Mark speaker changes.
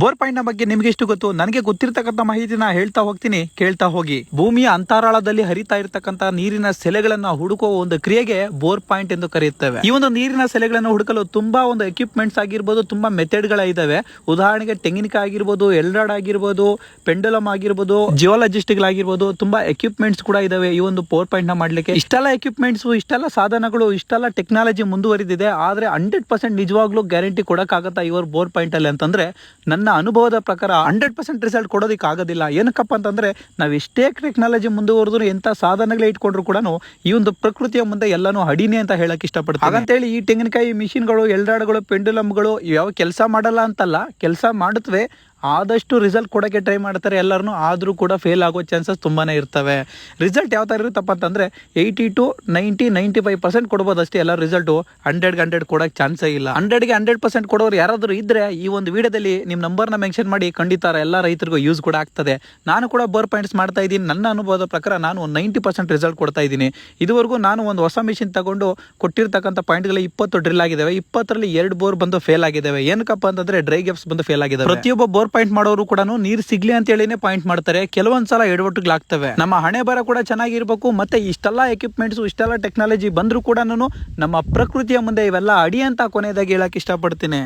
Speaker 1: Bore point ನ ಬಗ್ಗೆ ನಿಮ್ಗೆ ಎಷ್ಟು ಗೊತ್ತು? ನನಗೆ ಗೊತ್ತಿರತಕ್ಕಂತ ಮಾಹಿತಿನ ಹೇಳ್ತಾ ಹೋಗ್ತೀನಿ, ಕೇಳ್ತಾ ಹೋಗಿ. ಭೂಮಿಯ ಅಂತರಾಳದಲ್ಲಿ ಹರಿತಾ ಇರತಕ್ಕಂತ ನೀರಿನ ಸೆಲೆಗಳನ್ನ ಹುಡುಕುವ ಒಂದು ಕ್ರಿಯೆಗೆ ಬೋರ್ ಪಾಯಿಂಟ್ ಎಂದು ಕರೆಯುತ್ತೇವೆ. ಈ ಒಂದು ನೀರಿನ ಸೆಲೆಗಳನ್ನು ಹುಡುಕಲು ತುಂಬಾ ಒಂದು ಎಕ್ವಿಪ್ಮೆಂಟ್ಸ್ ಆಗಿರ್ಬೋದು, ತುಂಬಾ ಮೆಥಡ್ ಗಳ ಇದಾವೆ. ಉದಾಹರಣೆಗೆ ಟೆಂಗಿನಕಾಯಿ ಆಗಿರ್ಬೋದು, ಎಲ್ರಾಡ್ ಆಗಿರ್ಬೋದು, ಪೆಂಡುಲಮ್ ಆಗಿರ್ಬೋದು, ಜಿಯೋಲಜಿಸ್ಟ್ ಗಳಾಗಿರ್ಬೋದು, ತುಂಬಾ ಎಕ್ವಿಪ್ಮೆಂಟ್ಸ್ ಕೂಡ ಇದಾವೆ ಈ ಒಂದು ಬೋರ್ ಪಾಯಿಂಟ್ ನ ಮಾಡ್ಲಿಕ್ಕೆ. ಇಷ್ಟೆಲ್ಲ ಎಕ್ವಿಪ್ಮೆಂಟ್ಸ್, ಇಷ್ಟೆಲ್ಲ ಸಾಧನಗಳು, ಇಷ್ಟೆಲ್ಲ ಟೆಕ್ನಾಲಜಿ ಮುಂದುವರಿದಿದೆ. ಆದ್ರೆ 100% ನಿಜವಾಗ್ಲೂ ಗ್ಯಾರಂಟಿ ಕೊಡಕ್ಕಾಗತ್ತಾ ಇವರು ಬೋರ್ ಪಾಯಿಂಟ್ ಅಲ್ಲಿ ಅಂತಂದ್ರೆ, ನನ್ನ ಅನುಭವದ ಪ್ರಕಾರ 100% ರಿಸಲ್ಟ್ ಕೊಡೋದಕ್ಕೆ ಆಗೋದಿಲ್ಲ. ಏನಕ್ಕಪ್ಪ ಅಂತಂದ್ರೆ, ನಾವು ಎಷ್ಟೇ ಟೆಕ್ನಾಲಜಿ ಮುಂದುವರೆದ್ರು, ಎಂತ ಸಾಧನಗಳೇ ಇಟ್ಕೊಂಡ್ರು ಕೂಡ ಈ ಒಂದು ಪ್ರಕೃತಿಯ ಮುಂದೆ ಎಲ್ಲಾನು ಅಡಿನೇ ಅಂತ ಹೇಳಕ್ ಇಷ್ಟಪಡ್ತೀನಿ. ಹಾಗಂತೇಳಿ ಈ ತೆಂಗಿನಕಾಯಿ ಮಿಷಿನ್ಗಳು, ಎಲ್ರಾಡ್ಗಳು, ಪೆಂಡುಲಮ್ಗಳು ಯಾವ ಕೆಲಸ ಮಾಡಲ್ಲ ಅಂತಲ್ಲ, ಕೆಲಸ ಮಾಡುತ್ತವೆ. ಆದಷ್ಟು ರಿಸಲ್ಟ್ ಕೊಡೋಕ್ಕೆ ಟ್ರೈ ಮಾಡ್ತಾರೆ ಎಲ್ಲರೂ, ಆದರೂ ಕೂಡ ಫೇಲ್ ಆಗೋ ಚಾನ್ಸಸ್ ತುಂಬಾನೇ ಇರ್ತವೆ. ರಿಸಲ್ಟ್ ಯಾವ ಥರ ಇರುತ್ತಪ್ಪ ಅಂತಂದರೆ 80 to 90-95% ಕೊಡ್ಬೋದು ಅಷ್ಟೇ. ಎಲ್ಲ ರಿಸಲ್ಟು 100ಗೆ 100 ಕೊಡೋಕ್ಕೆ ಚಾನ್ಸೇ ಇಲ್ಲ. 100ಗೆ 100% ಕೊಡೋರು ಯಾರಾದರೂ ಇದ್ದರೆ ಈ ಒಂದು ವಿಡಿಯೋದಲ್ಲಿ ನಿಮ್ಮ ನಂಬರ್ನ ಮೆನ್ಷನ್ ಮಾಡಿ, ಖಂಡಿತ ಎಲ್ಲ ರೈತರಿಗೂ ಯೂಸ್ ಕೂಡ ಆಗ್ತದೆ. ನಾನು ಕೂಡ ಬೋರ್ ಪಾಯಿಂಟ್ಸ್ ಮಾಡ್ತಾ ಇದ್ದೀನಿ. ನನ್ನ ಅನುಭವದ ಪ್ರಕಾರ ನಾನು 90% ರಿಸಲ್ಟ್ ಕೊಡ್ತಾ ಇದ್ದೀನಿ. ಇದುವರೆಗೂ ನಾನು ಒಂದು ಹೊಸ ಮಿಷಿನ್ ತಗೊಂಡು ಕೊಟ್ಟಿರ್ತಕ್ಕಂಥ ಪಾಯಿಂಟ್ಗಳು 20 ಡ್ರಿಲ್ ಆಗಿದ್ದಾವೆ. 20ರಲ್ಲಿ 2 ಬೋರ್ ಬಂದು ಫೇಲ್ ಆಗಿದ್ದಾವೆ. ಏನಕ್ಕಪ್ಪ ಅಂತಂದ್ರೆ ಡ್ರೈ ಗ್ಯಾಪ್ಸ್ ಬಂದು ಫೇಲ್ ಆಗಿದ್ದಾವೆ. ಪ್ರತಿಯೊಬ್ಬ ಬೋರ್ ಪಾಯಿಂಟ್ ಮಾಡೋರು ಕೂಡ ನೀರು ಸಿಗ್ಲಿ ಅಂತ ಹೇಳಿನೇ ಪಾಯಿಂಟ್ ಮಾಡ್ತಾರೆ. ಕೆಲವೊಂದ್ಸಲ ಎಡವಟ್ಟುಗಳಾಗ್ತವೆ. ನಮ್ಮ ಹಣೆ ಬರ ಕೂಡ ಚೆನ್ನಾಗಿರ್ಬೇಕು. ಮತ್ತೆ ಇಷ್ಟೆಲ್ಲ ಎಕ್ವಿಪ್ಮೆಂಟ್ಸ್, ಇಷ್ಟೆಲ್ಲ ಟೆಕ್ನಾಲಜಿ ಬಂದ್ರು ಕೂಡ ನಮ್ಮ ಪ್ರಕೃತಿಯ ಮುಂದೆ ಇವೆಲ್ಲ ಅಡಿ ಅಂತ ಕೊನೆಯದಾಗಿ ಹೇಳಕ್ ಇಷ್ಟಪಡ್ತೀನಿ.